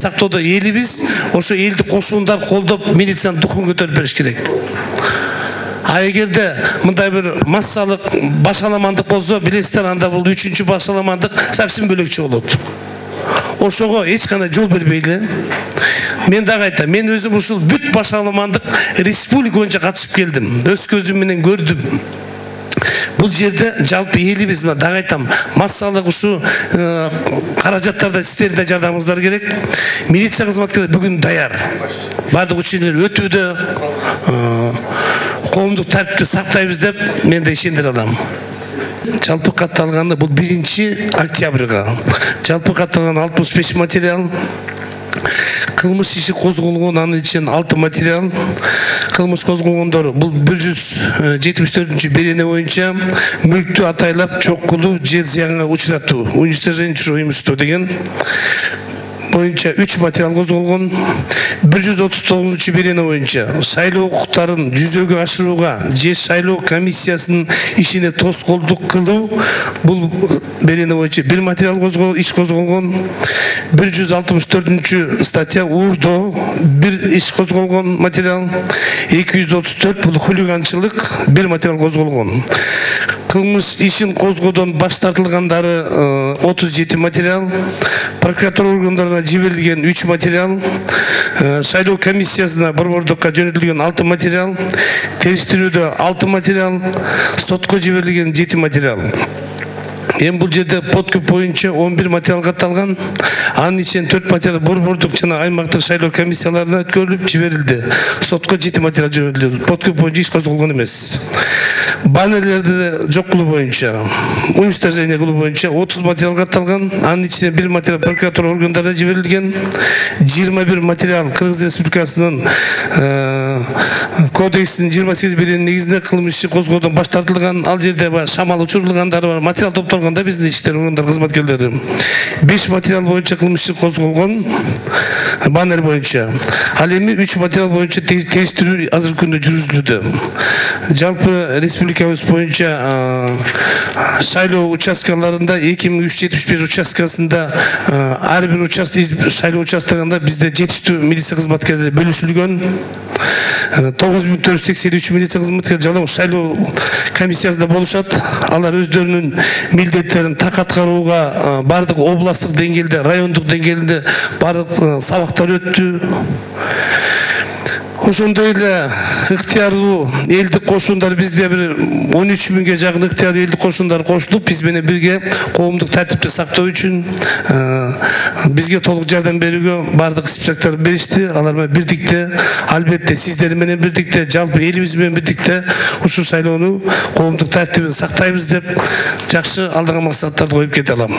сактоодо элибиз, ошо элди кошундар колдоп милициянын духун көтөрүп бериш керек. А эгерде мындай бир массалык башаламандык болсо, билесиздер, анда бул үчүнчү башаламандык совсем бөлөкчө болот. Ошого эч кандай жол бербейли. Мен дагы айтам, мен өзүм ушул бүт башаламандык республика боюнча катышып келдим. Өз көзүм менен көрдүм. Бул жерде жалпы элибиз, дагы айтам, массалык ушу каражаттарда сиздердин жардамыңыздар керек. Милиция кызматкерлери бүгүн даяр. Бардык учениялар өтүүдө, коомдук тартипти сактайбыз деп мен да ишендире алам. Жалпы катталганда бул 1 октябрга. Жалпы катталган 65 материал. Кылмыш иши козголгон, анын ичинен 6 материал. Кылмыш козголгондор бул 174-берене боюнча мүлктү атайлап чоккулуу же зыянга учуратуу, уничтожение уюмуштоо деген боюнча 3 материал козголгон. 139-берене боюнча шайлоо укуктарын жүзөгө ашырууга же шайлоо комиссиясынын ишине тоскоолдук кылуу, бул берене боюнча 1 материал иш козголгон. 164 статья уурдоо 1 иш козголгон материал. 234 бул хулиганчылык 1 материал козголгон. Кылмыш ишин козгоодон баш тартылгандары 37 материал. Прокуратура органдарына жиберилген 3 материал. Шайлоо комиссиясына борбордукка жөнөтүлгөн 6 материал. Териштирүүдө 6 материал. Сотко жиберилген 7 материал. Эми бул жерде подкөп боюнча 11 материал катталган. Анын ичинен 4 материал борбордук жана аймактык шайлоо комиссияларына өткөрүлүп жиберилди. Сотко 7 материал жөнөтүлдү. Подкөп боюнча иш козголгон эмес. Баннерлерди жок кылуу боюнча, уничтожение кылуу боюнча 30 материал катталган. Анын ичинен 1 материал прокуратура органдарына жиберилген. 21 материал Кыргыз Республикасынын кодексинин 28-беренин негизинде кылмыш иши козгоодон баш тартылган. Ал жерде шамал учурулгандары бар. Материал топтолгондо биздин иштер органдар кызматкерлери 5 материал боюнча кылмыш иши козголгон, баннер боюнча. Ал эми 3 материал боюнча териштирүү азыркы күндө жүргүзүлүүдө. Жалпы республикабыз боюнча шайлоо участкаларында 2375 участкасында ар бир шайлоо участкасында бизде жетиштүү милиция кызматкерлери бөлүшүлгөн. 9483 милиция кызматкери жалпы шайлоо комиссиясында болушат. Алар өздөрүнүн милдеттерин так аткарууга бардык областтык деңгээлде, райондук деңгээлде бардык сабактар өттү. Ошондой эле ыктыярдуу элдик кошундар бизде бир 13 миңге жакын ыктыярдуу элдик кошундар кошулуп, биз менен бирге коомдук тартипти сактоо үчүн бизге толук жардам берүүгө бардык списоктор беришти. Алар менен бирдикте, албетте сиздер менен бирдикте, жалпы элибиз менен бирдикте ушул шайлоону коомдук тартибин сактайбыз деп жакшы алдыга максаттарды коюп кете алам.